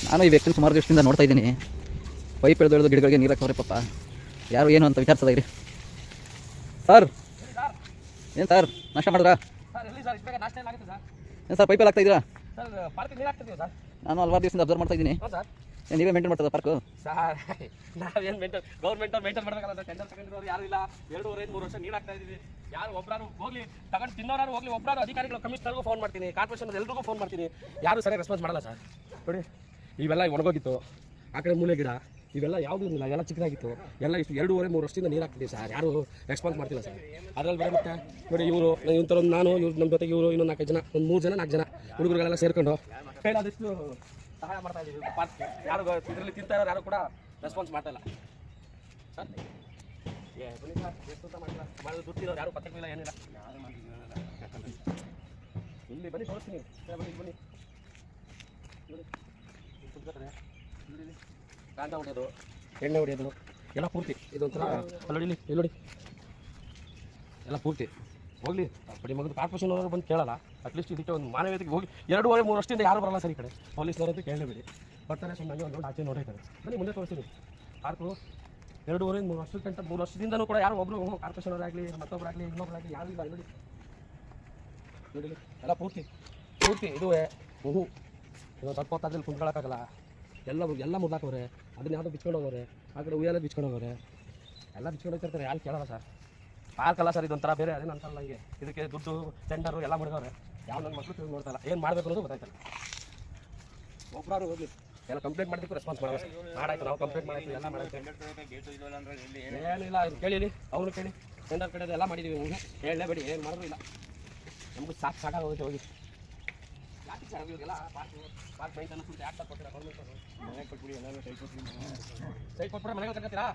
ನಾನು ಈ ವ್ಯಕ್ತಿನ ಸುಮಾರು ದಿವಸದಿಂದ ನೋಡ್ತಾ ಇದ್ದೀನಿ. ಪೈಪ್ ಎಳೆದು ಗಿಡಗಳಿಗೆ ನೀರು ಹಾಕೋರೆ ಪಾಪ. ಯಾರು ಏನು ಅಂತ ವಿಚಾರಿಸೋದಾಗ್ರಿ. ಸರ್ ಏನು ಸರ್ ನಾಷ್ಟ ಮಾಡಿದ್ರಾ? ಏನು ಸರ್ ಪೈಪಲ್ಲಿ ಹಾಕ್ತಾ ಇದ್ದೀರಾ? ನಾನು ಹಲವಾರು ದಿವಸದಿಂದ ಅಬ್ಸರ್ವ್ ಮಾಡ್ತಾ ಇದ್ದೀನಿ. ನೀವೇ ಮೇಂಟೈನ್ ಮಾಡ್ತದ ಪಾರ್ಕು? ಸರ್ ನಾವೇನು ಮೇಂಟೈನ್ ಗೌರ್ಮೆಂಟ್ ಮೇಂಟೈನ್ ಮಾಡಬೇಕಲ್ಲ ಸರ್. ಟೆಂಡರ್ ತಗೊಂಡಿರೋರು ಯಾರು ಇಲ್ಲ. 2.5-3 ವರ್ಷ ನೀರು ಹಾಕ್ತಾ ಇದ್ದೀವಿ. ಯಾರು ಒಬ್ಬರು ಹೋಗ್ಲಿ ತಗೊಂಡು ತಿನ್ನೋರು ಹೋಗ್ಲಿ, ಒಬ್ಬರು ಅಧಿಕಾರಿಗಳು ಕಮಿಷನರ್ಗೂ ಫೋನ್ ಮಾಡ್ತೀನಿ, ಕಾರ್ಪೊರೇಷನ್ ಎಲ್ರಿಗೂ ಫೋನ್ ಮಾಡ್ತೀನಿ, ಯಾರು ಸರಿಯಾಗಿ ರೆಸ್ಪಾನ್ಸ್ ಮಾಡಲ್ಲ ಸರ್. ನೋಡಿ ಇವೆಲ್ಲ ಒಣಗೋಗಿತ್ತು, ಆ ಕಡೆ ಮೂಲೆ ಗಿಡ ಇವೆಲ್ಲ ಯಾವುದೂ ಇಲ್ಲ, ಎಲ್ಲ ಚಿಕ್ಕದಾಗಿತ್ತು. ಎಲ್ಲ ಇಷ್ಟು 2.5-3 ವರ್ಷದಿಂದ ನೀರು ಹಾಕ್ತಿದ್ದೀವಿ ಸರ್. ಯಾರು ರೆಸ್ಪಾನ್ಸ್ ಮಾಡ್ತಿಲ್ಲ ಸರ್. ಅದ್ರಲ್ಲಿ ಬರೀ ಮತ್ತೆ ನೋಡಿ ಇವರು ಇಂಥವ್ರು ನಾನು ಇವ್ರು ನಮ್ಮ ಜೊತೆಗೆ ಇವರು ಇನ್ನೊಂದು 4 ಜನ, ಒಂದು 3 ಜನ 4 ಜನ ಹುಡುಗರುಗಳೆಲ್ಲ ಸೇರ್ಕೊಂಡು ಕೈಲಾದಷ್ಟು ಸಹಾಯ ಮಾಡ್ತಾ ಇದ್ದೀವಿ. ಪಾರ್ಕ್ ಯಾರು ಇದರಲ್ಲಿ ತಿಂತಾ ಇರೋರು ಯಾರು ಕೂಡ ರೆಸ್ಪಾನ್ಸ್ ಮಾಡ್ತಾ ಇಲ್ಲ ಸರ್. ಬನ್ನಿ ಸರ್, ಎಷ್ಟು ಅಂತ ಮಾಡಿಲ್ಲ ಮಾಡೋದು ದುಡ್ಡಿರೋರು ಯಾರು ಪತ್ತೆ ಇಲ್ಲ, ಏನಿಲ್ಲ. ಇಲ್ಲಿ ಬನ್ನಿ ತೋರಿಸ್ತೀನಿ. ಬನ್ನಿ ಬನ್ನಿ ಕಾಂಡ ಹೊಡೆಯೋದು, ಎಣ್ಣೆ ಹೊಡೆಯೋದು ಎಲ್ಲ ಪೂರ್ತಿ ಇದೊಂಥರ ನೋಡಿ. ಇಲ್ಲಿ ನೋಡಿ ಎಲ್ಲ ಪೂರ್ತಿ ಹೋಗಲಿ ಬಡಿ ಮಗದು. ಕಾರ್ಪೊರೇಷನ್ ಅವರು ಬಂದು ಕೇಳಲ್ಲ. ಅಟ್ಲೀಸ್ಟ್ ಇದಕ್ಕೆ ಒಂದು ಮಾನವೀಯತೆಗೆ ಹೋಗಿ 2.5-3 ವರ್ಷದಿಂದ ಯಾರು ಬರಲ್ಲ ಸರ್ ಈ ಕಡೆ. ಪೊಲೀಸ್ನವರಂತೂ ಕೇಳಲೇಬೇಡಿ, ಬರ್ತಾರೆ ಸುಮ್ಮನೆ ಒಂದು ಆಚೆ ನೋಡಿದ್ದಾರೆ. ಬನ್ನಿ ಮುಂದೆ ತೋರಿಸ್ತೀನಿ. ಪಾರ್ಕು 2.5-3 ವರ್ಷಕ್ಕಿಂತ 3 ವರ್ಷದಿಂದಲೂ ಕೂಡ ಯಾರು ಒಬ್ಬರು ಕಾರ್ಪೊರೇಷನ್ ಅವರಾಗಲಿ ಮತ್ತೊಬ್ಬರಾಗಲಿ ಇನ್ನೊಬ್ಬರಾಗಲಿ ಯಾರು ಇಲ್ಲ. ನೋಡಿ ನೋಡಿ ಎಲ್ಲ ಪೂರ್ತಿ ಇದುವೇ ಹೂವು. ಇವಾಗ ಸ್ವಲ್ಪ ಹೊತ್ತಾದ್ರಲ್ಲಿ ಕುಂತ್ಕೊಳ್ಳೋಕ್ಕಾಗಲ್ಲ. ಎಲ್ಲ ಮುರ್ದಾಕವ್ರೆ. ಅದನ್ನ ಯಾವುದೋ ಬಿಚ್ಕೊಂಡು ಹೋಗೋರೆ, ಆ ಕಡೆ ಉಯ್ಯಾಲೆ ಬಿಚ್ಕೊಂಡು ಹೋಗೋರೆ, ಎಲ್ಲ ಬಿಚ್ಕೊಂಡು ಹೋಗ್ತಿರ್ತಾರೆ. ಯಾರು ಕೇಳಲ್ಲ ಸರ್. ಪಾರ್ಕಲ್ಲ ಸರ್, ಇದೊಂಥರ ಬೇರೆ ಅದೇನು ಅಂತಲ್ಲ. ಹೀಗೆ ಇದಕ್ಕೆ ದುಡ್ಡು ಟೆಂಡರು ಎಲ್ಲ ಮುಡಿದವ್ರೆ. ಯಾವ ನನ್ನ ಮಕ್ಕಳು ತಿಳಿ ನೋಡ್ತಾಯಿಲ್ಲ, ಏನು ಮಾಡಬೇಕು ಅನ್ನೋದು ಗೊತ್ತಾಯ್ತಲ್ಲ. ಒಬ್ಬರು ಹೋಗ್ಲಿ ಎಲ್ಲ ಕಂಪ್ಲೇಂಟ್ ಮಾಡಿದ್ದಕ್ಕೂ ರೆಸ್ಪಾನ್ಸ್ ಮಾಡೋದು ಸರ್. ಮಾಡಾಯ್ತು, ನಾವು ಕಂಪ್ಲೇಂಟ್ ಮಾಡಾಯ್ತು, ಎಲ್ಲ ಮಾಡಾಯ್ತು. ಏನಿಲ್ಲ ಇದು ಕೇಳಿ, ಅವರು ಕೇಳಿ ಟೆಂಡರ್ ಕಡೆ ಎಲ್ಲ ಮಾಡಿದ್ದೀವಿ. ಹೇಳಲೇಬೇಡಿ, ಏನು ಮಾಡಿದ್ರು ಇಲ್ಲ. ನಮಗೂ ಸಾಕಾಗೋಗುತ್ತೆ ಹೋಗಿ. ಯಾಕೆ ಸರ್ ಇವಾಗೆಲ್ಲ ಪಾರ್ಕ್ ಮೈಂಟೆನೆನ್ಸ್ ಅಂತ ಯಾಕೆ ಕೊಡ್ತೀರಾ ಗೌರ್ಮೆಂಟ್ ಅವರು? ಮನೆಗೆ ಕೊಟ್ಬಿಡಿ, ಎಲ್ಲರೂ ಸೈಟ್ ಕೊಟ್ಬಿಟ್ರೆ ಮನೆಗೆ ತಗೋತೀರಾ?